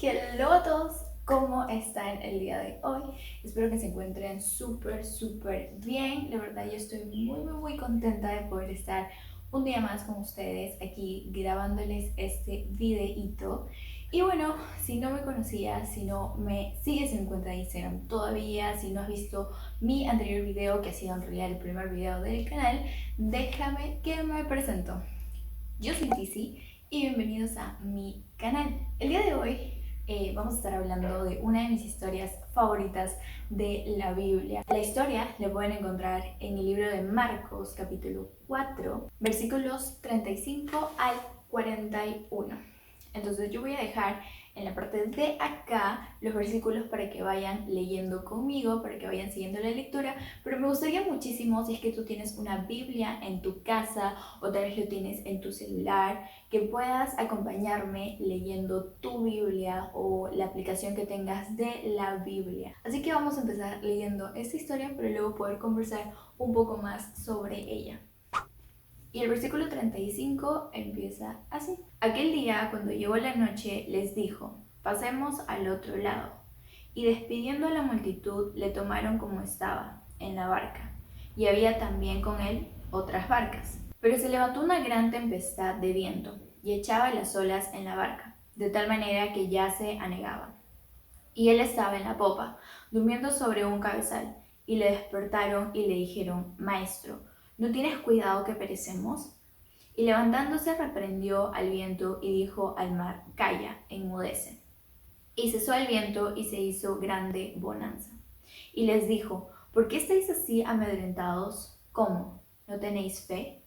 Hello a todos, ¿cómo están el día de hoy? Espero que se encuentren súper bien. La verdad yo estoy muy contenta de poder estar un día más con ustedes aquí grabándoles este videíto. Y bueno, si no me conocías, si no me sigues en mi cuenta de Instagram todavía, si no has visto mi anterior video, que ha sido en realidad el primer video del canal, déjame que me presento. Yo soy Tizi y bienvenidos a mi canal. El día de hoy vamos a estar hablando de una de mis historias favoritas de la Biblia. La historia la pueden encontrar en el libro de Marcos, capítulo 4, versículos 35 al 41. Entonces yo voy a dejar en la parte de acá los versículos para que vayan leyendo conmigo, para que vayan siguiendo la lectura, pero me gustaría muchísimo, si es que tú tienes una Biblia en tu casa o tal vez lo tienes en tu celular, que puedas acompañarme leyendo tu Biblia o la aplicación que tengas de la Biblia. Así que vamos a empezar leyendo esta historia, pero luego poder conversar un poco más sobre ella. Y el versículo 35 empieza así. Aquel día, cuando llegó la noche, les dijo: pasemos al otro lado. Y despidiendo a la multitud, le tomaron como estaba, en la barca. Y había también con él otras barcas. Pero se levantó una gran tempestad de viento, y echaba las olas en la barca, de tal manera que ya se anegaban. Y él estaba en la popa, durmiendo sobre un cabezal. Y le despertaron y le dijeron: Maestro, ¿no tienes cuidado que perecemos? Y levantándose reprendió al viento y dijo al mar: Calla, enmudece. Y cesó el viento y se hizo grande bonanza. Y les dijo: ¿por qué estáis así amedrentados? ¿Cómo? ¿No tenéis fe?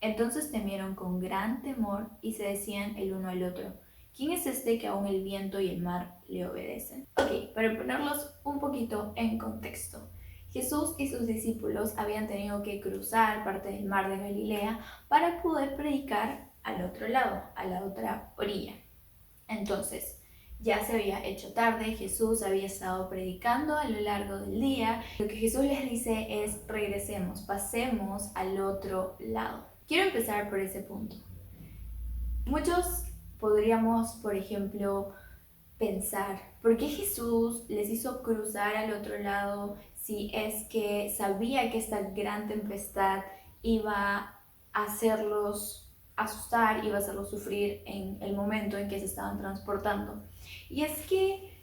Entonces temieron con gran temor y se decían el uno al otro: ¿quién es este que aún el viento y el mar le obedecen? Ok, para ponerlos un poquito en contexto. Jesús y sus discípulos habían tenido que cruzar parte del mar de Galilea para poder predicar al otro lado, a la otra orilla. Entonces, ya se había hecho tarde, Jesús había estado predicando a lo largo del día. Lo que Jesús les dice es: regresemos, pasemos al otro lado. Quiero empezar por ese punto. Muchos podríamos, por ejemplo, pensar: ¿por qué Jesús les hizo cruzar al otro lado si es que sabía que esta gran tempestad iba a hacerlos asustar, iba a hacerlos sufrir en el momento en que se estaban transportando? Y es que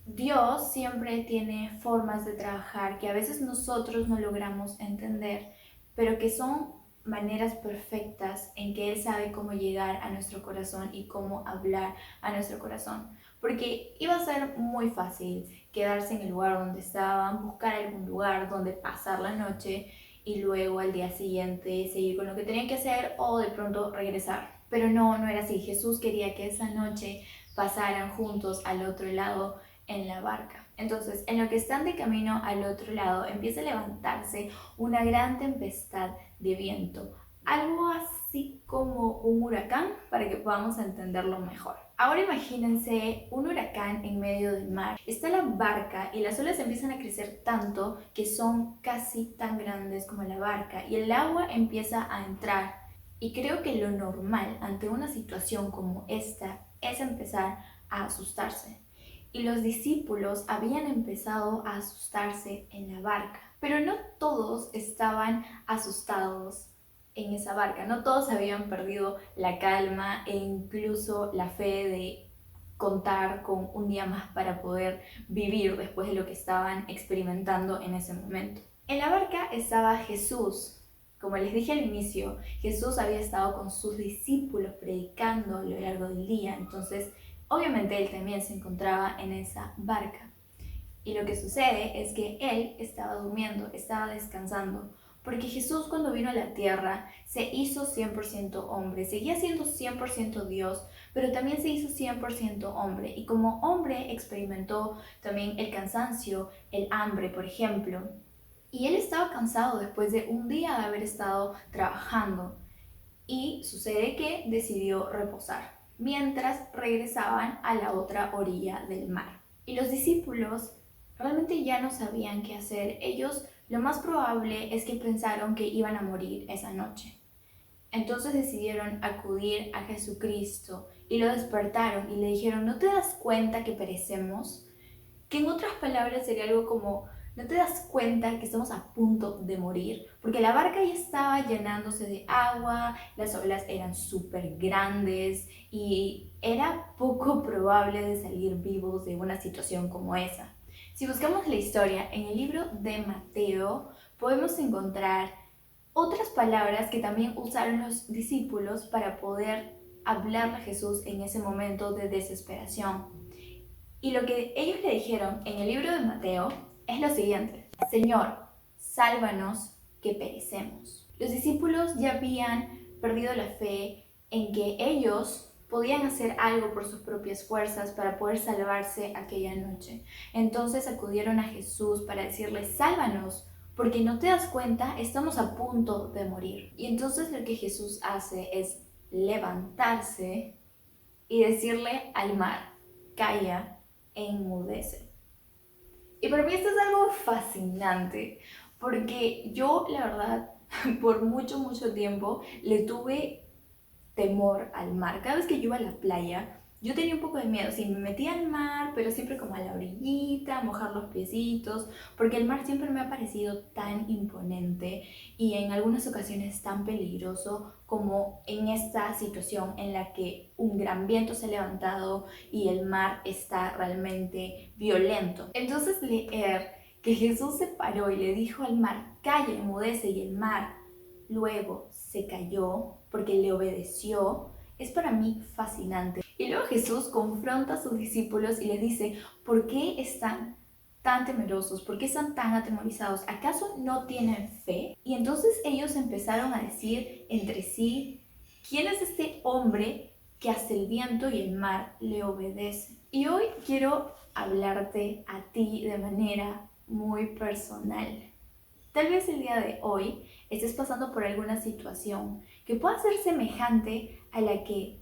Dios siempre tiene formas de trabajar que a veces nosotros no logramos entender, pero que son maneras perfectas en que Él sabe cómo llegar a nuestro corazón y cómo hablar a nuestro corazón. Porque iba a ser muy fácil quedarse en el lugar donde estaban, buscar algún lugar donde pasar la noche y luego al día siguiente seguir con lo que tenían que hacer o de pronto regresar. Pero no era así. Jesús quería que esa noche pasaran juntos al otro lado en la barca. Entonces, en lo que están de camino al otro lado, empieza a levantarse una gran tempestad de viento, algo así como un huracán, para que podamos entenderlo mejor. Ahora imagínense un huracán en medio del mar. Está la barca y las olas empiezan a crecer tanto que son casi tan grandes como la barca y el agua empieza a entrar. Y creo que lo normal ante una situación como esta es empezar a asustarse. Y los discípulos habían empezado a asustarse en la barca, pero no todos estaban asustados en esa barca, no todos habían perdido la calma e incluso la fe de contar con un día más para poder vivir después de lo que estaban experimentando en ese momento. En la barca estaba Jesús. Como les dije al inicio, Jesús había estado con sus discípulos predicando a lo largo del día, entonces obviamente él también se encontraba en esa barca. Y lo que sucede es que él estaba durmiendo, estaba descansando, porque Jesús, cuando vino a la tierra, se hizo 100% hombre, seguía siendo 100% Dios, pero también se hizo 100% hombre. Y como hombre experimentó también el cansancio, el hambre, por ejemplo. Y él estaba cansado después de un día de haber estado trabajando. Y sucede que decidió reposar, mientras regresaban a la otra orilla del mar. Y los discípulos realmente ya no sabían qué hacer. Ellos lo más probable es que pensaron que iban a morir esa noche. Entonces decidieron acudir a Jesucristo y lo despertaron y le dijeron, ¿no te das cuenta que perecemos? Que en otras palabras sería algo como, ¿no te das cuenta que estamos a punto de morir? Porque la barca ya estaba llenándose de agua, las olas eran súper grandes y era poco probable de salir vivos de una situación como esa. Si buscamos la historia en el libro de Mateo, podemos encontrar otras palabras que también usaron los discípulos para poder hablarle a Jesús en ese momento de desesperación. Y lo que ellos le dijeron en el libro de Mateo es lo siguiente: Señor, sálvanos que perecemos. Los discípulos ya habían perdido la fe en que ellos podían hacer algo por sus propias fuerzas para poder salvarse aquella noche. Entonces acudieron a Jesús para decirle, sálvanos, porque no te das cuenta, estamos a punto de morir. Y entonces lo que Jesús hace es levantarse y decirle al mar, calla e enmudece. Y para mí esto es algo fascinante, porque yo, la verdad, por mucho tiempo le tuve temor al mar. Cada vez que yo iba a la playa, yo tenía un poco de miedo. Sí, me metía al mar, pero siempre como a la orillita, a mojar los piecitos, porque el mar siempre me ha parecido tan imponente y en algunas ocasiones tan peligroso como en esta situación en la que un gran viento se ha levantado y el mar está realmente violento. Entonces leer que Jesús se paró y le dijo al mar, calla, enmudece, y el mar luego se cayó porque le obedeció, es para mí fascinante. Y luego Jesús confronta a sus discípulos y les dice, ¿por qué están tan temerosos? ¿Por qué están tan atemorizados? ¿Acaso no tienen fe? Y entonces ellos empezaron a decir entre sí, ¿quién es este hombre que hasta el viento y el mar le obedecen? Y hoy quiero hablarte a ti de manera muy personal. Tal vez el día de hoy estés pasando por alguna situación que pueda ser semejante a la que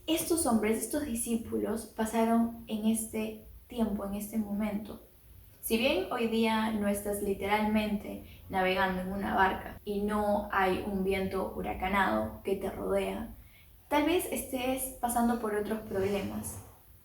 estos hombres, estos discípulos pasaron en este tiempo, en este momento. Si bien hoy día no estás literalmente navegando en una barca y no hay un viento huracanado que te rodea, tal vez estés pasando por otros problemas.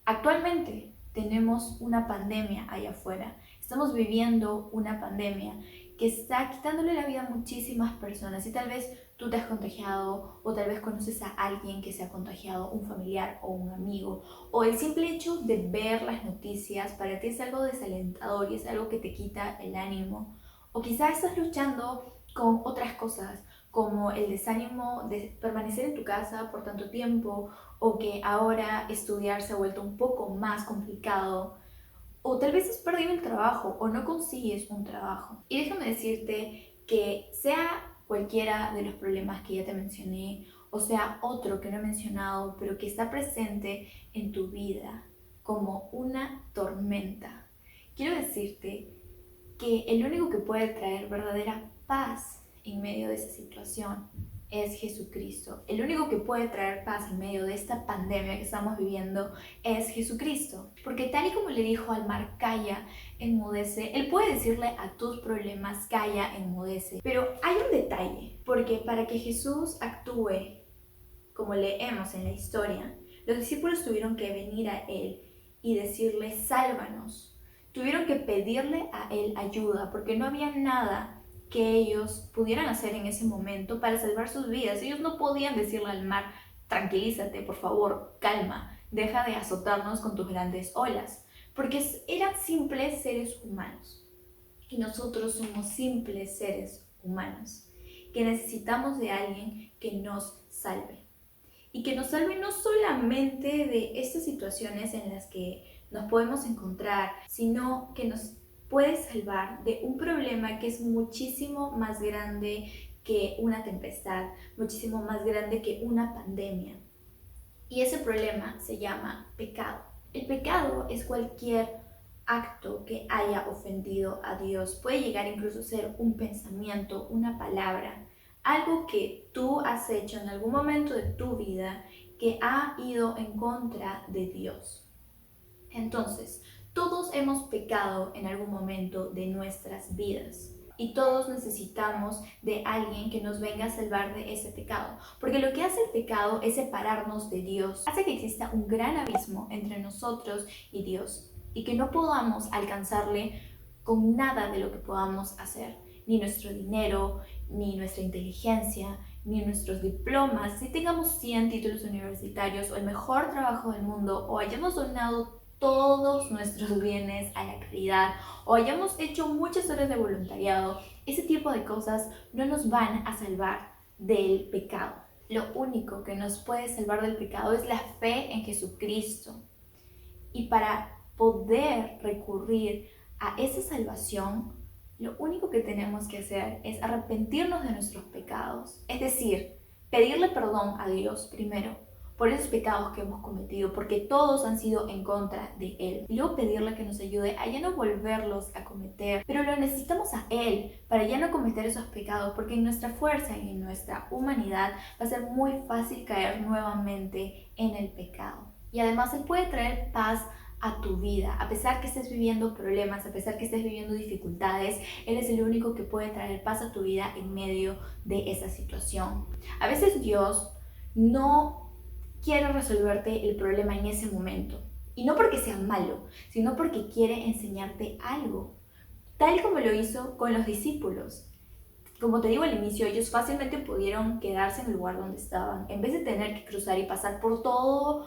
Actualmente tenemos una pandemia allá afuera. Estamos viviendo una pandemia que está quitándole la vida a muchísimas personas y tal vez tú te has contagiado o tal vez conoces a alguien que se ha contagiado, un familiar o un amigo, o el simple hecho de ver las noticias para ti es algo desalentador y es algo que te quita el ánimo, o quizás estás luchando con otras cosas como el desánimo de permanecer en tu casa por tanto tiempo o que ahora estudiar se ha vuelto un poco más complicado. O tal vez has perdido el trabajo o no consigues un trabajo. Y déjame decirte que sea cualquiera de los problemas que ya te mencioné o sea otro que no he mencionado, pero que está presente en tu vida como una tormenta, quiero decirte que el único que puede traer verdadera paz en medio de esa situación es Jesucristo. El único que puede traer paz en medio de esta pandemia que estamos viviendo es Jesucristo. Porque tal y como le dijo al mar, calla, enmudece, Él puede decirle a tus problemas, calla, enmudece. Pero hay un detalle, porque para que Jesús actúe como leemos en la historia, los discípulos tuvieron que venir a Él y decirle, sálvanos. Tuvieron que pedirle a Él ayuda, porque no había nada que ellos pudieran hacer en ese momento para salvar sus vidas. Ellos no podían decirle al mar, tranquilízate, por favor, calma, deja de azotarnos con tus grandes olas, porque eran simples seres humanos. Y nosotros somos simples seres humanos, que necesitamos de alguien que nos salve. Y que nos salve no solamente de estas situaciones en las que nos podemos encontrar, sino que nos puede salvar de un problema que es muchísimo más grande que una tempestad, muchísimo más grande que una pandemia. Y ese problema se llama pecado. El pecado es cualquier acto que haya ofendido a Dios. Puede llegar incluso a ser un pensamiento, una palabra, algo que tú has hecho en algún momento de tu vida que ha ido en contra de Dios. Entonces, todos hemos pecado en algún momento de nuestras vidas. Y todos necesitamos de alguien que nos venga a salvar de ese pecado. Porque lo que hace el pecado es separarnos de Dios. Hace que exista un gran abismo entre nosotros y Dios. Y que no podamos alcanzarle con nada de lo que podamos hacer. Ni nuestro dinero, ni nuestra inteligencia, ni nuestros diplomas. Si tengamos 100 títulos universitarios o el mejor trabajo del mundo o hayamos donado todos nuestros bienes a la caridad o hayamos hecho muchas horas de voluntariado, ese tipo de cosas no nos van a salvar del pecado. Lo único que nos puede salvar del pecado es la fe en Jesucristo. Y para poder recurrir a esa salvación, lo único que tenemos que hacer es arrepentirnos de nuestros pecados. Es decir, pedirle perdón a Dios primero por esos pecados que hemos cometido, porque todos han sido en contra de Él. Y luego pedirle que nos ayude a ya no volverlos a cometer. Pero lo necesitamos a Él para ya no cometer esos pecados, porque en nuestra fuerza y en nuestra humanidad va a ser muy fácil caer nuevamente en el pecado. Y además Él puede traer paz a tu vida, a pesar que estés viviendo problemas, a pesar que estés viviendo dificultades, Él es el único que puede traer paz a tu vida en medio de esa situación. A veces Dios no quiere resolverte el problema en ese momento, y no porque sea malo, sino porque quiere enseñarte algo, tal como lo hizo con los discípulos. Como te digo al inicio, ellos fácilmente pudieron quedarse en el lugar donde estaban, en vez de tener que cruzar y pasar por todo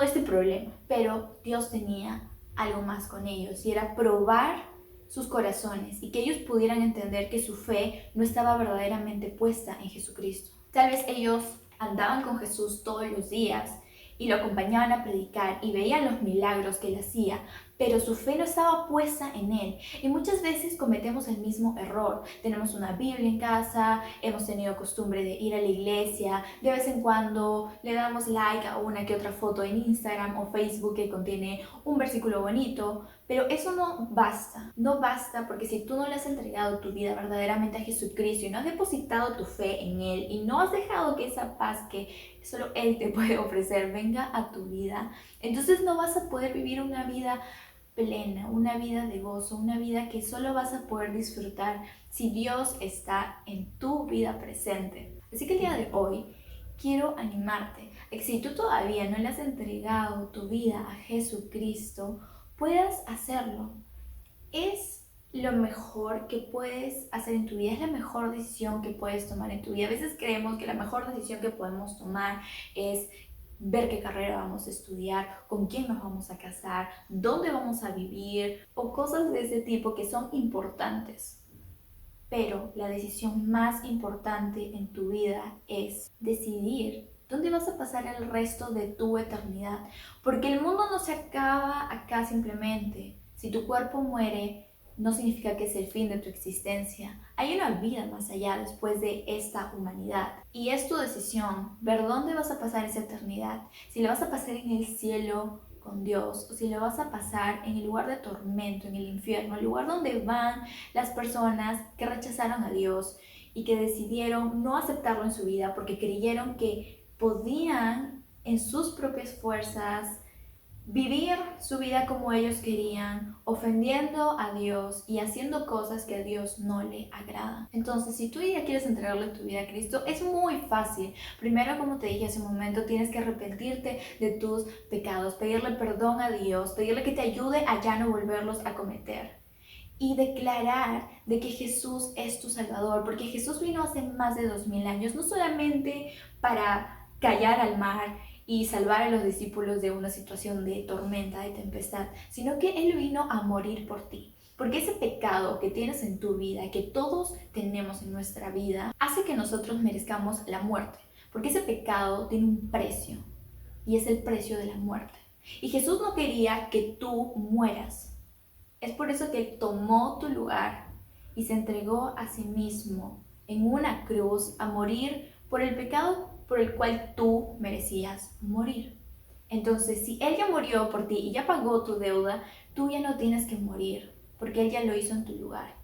este problema. Pero Dios tenía algo más con ellos, y era probar sus corazones y que ellos pudieran entender que su fe no estaba verdaderamente puesta en Jesucristo. Tal vez ellos andaban con Jesús todos los días y lo acompañaban a predicar y veían los milagros que él hacía, pero su fe no estaba puesta en él. Y muchas veces cometemos el mismo error. Tenemos una Biblia en casa, hemos tenido costumbre de ir a la iglesia, de vez en cuando le damos like a una que otra foto en Instagram o Facebook que contiene un versículo bonito, pero eso no basta. No basta, porque si tú no le has entregado tu vida verdaderamente a Jesucristo y no has depositado tu fe en Él y no has dejado que esa paz que solo Él te puede ofrecer venga a tu vida, entonces no vas a poder vivir una vida plena, una vida de gozo, una vida que solo vas a poder disfrutar si Dios está en tu vida presente. Así que el día de hoy quiero animarte a que si tú todavía no le has entregado tu vida a Jesucristo, puedas hacerlo. Es lo mejor que puedes hacer en tu vida, es la mejor decisión que puedes tomar en tu vida. A veces creemos que la mejor decisión que podemos tomar es ver qué carrera vamos a estudiar, con quién nos vamos a casar, dónde vamos a vivir o cosas de ese tipo que son importantes. Pero la decisión más importante en tu vida es decidir dónde vas a pasar el resto de tu eternidad. Porque el mundo no se acaba acá simplemente. Si tu cuerpo muere, no significa que es el fin de tu existencia. Hay una vida más allá después de esta humanidad. Y es tu decisión ver dónde vas a pasar esa eternidad. Si la vas a pasar en el cielo con Dios o si la vas a pasar en el lugar de tormento, en el infierno, el lugar donde van las personas que rechazaron a Dios y que decidieron no aceptarlo en su vida porque creyeron que podían en sus propias fuerzas vivir su vida como ellos querían, ofendiendo a Dios y haciendo cosas que a Dios no le agradan. Entonces, si tú ya quieres entregarle tu vida a Cristo, es muy fácil. Primero, como te dije hace un momento, tienes que arrepentirte de tus pecados, pedirle perdón a Dios, pedirle que te ayude a ya no volverlos a cometer. Y declarar de que Jesús es tu Salvador, porque Jesús vino hace más de 2000 años, no solamente para callar al mar y salvar a los discípulos de una situación de tormenta, de tempestad, sino que Él vino a morir por ti. Porque ese pecado que tienes en tu vida, que todos tenemos en nuestra vida, hace que nosotros merezcamos la muerte. Porque ese pecado tiene un precio, y es el precio de la muerte. Y Jesús no quería que tú mueras. Es por eso que Él tomó tu lugar y se entregó a sí mismo en una cruz a morir por el pecado por el cual tú merecías morir. Entonces, si Él ya murió por ti y ya pagó tu deuda, tú ya no tienes que morir, porque Él ya lo hizo en tu lugar.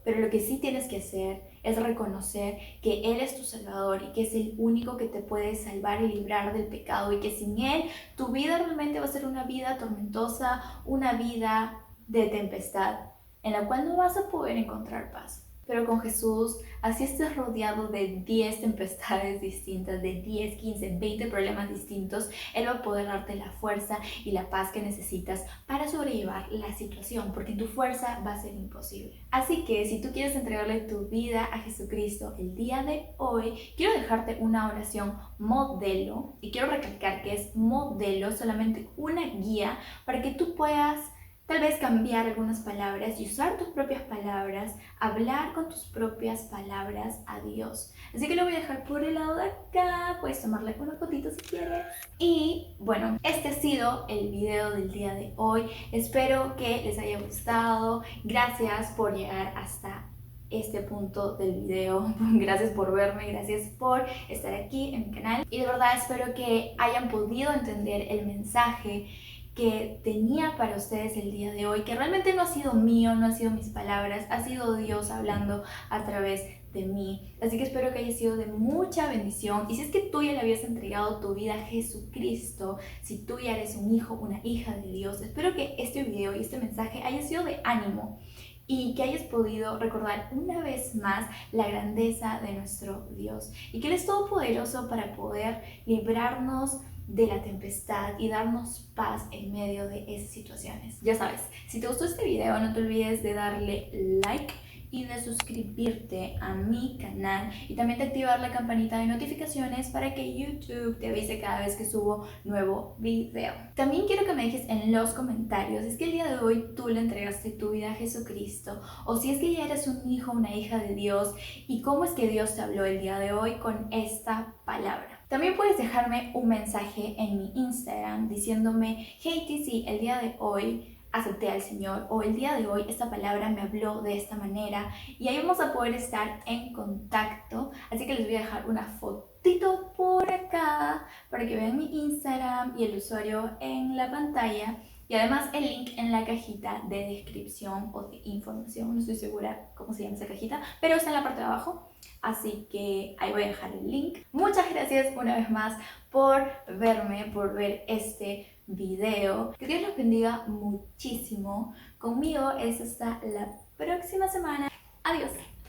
Pero lo que sí tienes que hacer es reconocer que Él es tu Salvador y que es el único que te puede salvar y librar del pecado, y que sin Él tu vida realmente va a ser una vida tormentosa, una vida de tempestad, en la cual no vas a poder encontrar paz. Pero con Jesús, así estés rodeado de 10 tempestades distintas, de 10, 15, 20 problemas distintos, Él va a poder darte la fuerza y la paz que necesitas para sobrellevar la situación, porque tu fuerza va a ser imposible. Así que si tú quieres entregarle tu vida a Jesucristo el día de hoy, quiero dejarte una oración modelo, y quiero recalcar que es modelo, solamente una guía para que tú puedas tal vez cambiar algunas palabras y usar tus propias palabras, hablar con tus propias palabras a Dios. Así que lo voy a dejar por el lado de acá, puedes tomarle una fotito si quieres. Y bueno, este ha sido el video del día de hoy. Espero que les haya gustado. Gracias por llegar hasta este punto del video. Gracias por verme, gracias por estar aquí en mi canal. Y de verdad espero que hayan podido entender el mensaje que tenía para ustedes el día de hoy, que realmente no ha sido mío, no ha sido mis palabras, ha sido Dios hablando a través de mí. Así que espero que haya sido de mucha bendición. Y si es que tú ya le habías entregado tu vida a Jesucristo, si tú ya eres un hijo, una hija de Dios, espero que este video y este mensaje haya sido de ánimo y que hayas podido recordar una vez más la grandeza de nuestro Dios y que Él es todopoderoso para poder librarnos de la tempestad y darnos paz en medio de esas situaciones. Ya sabes, si te gustó este video no te olvides de darle like y de suscribirte a mi canal y también de activar la campanita de notificaciones para que YouTube te avise cada vez que subo nuevo video. También quiero que me dejes en los comentarios si es que el día de hoy tú le entregaste tu vida a Jesucristo o si es que ya eres un hijo o una hija de Dios y cómo es que Dios te habló el día de hoy con esta palabra. También puedes dejarme un mensaje en mi Instagram diciéndome: hey TC, el día de hoy acepté al Señor, o el día de hoy esta palabra me habló de esta manera, y ahí vamos a poder estar en contacto. Así que les voy a dejar una fotito por acá para que vean mi Instagram y el usuario en la pantalla, y además el link en la cajita de descripción o de información, no estoy segura cómo se llama esa cajita, pero está en la parte de abajo. Así que ahí voy a dejar el link. Muchas gracias una vez más por verme, por ver este video. Que Dios los bendiga muchísimo. Conmigo es hasta la próxima semana. Adiós.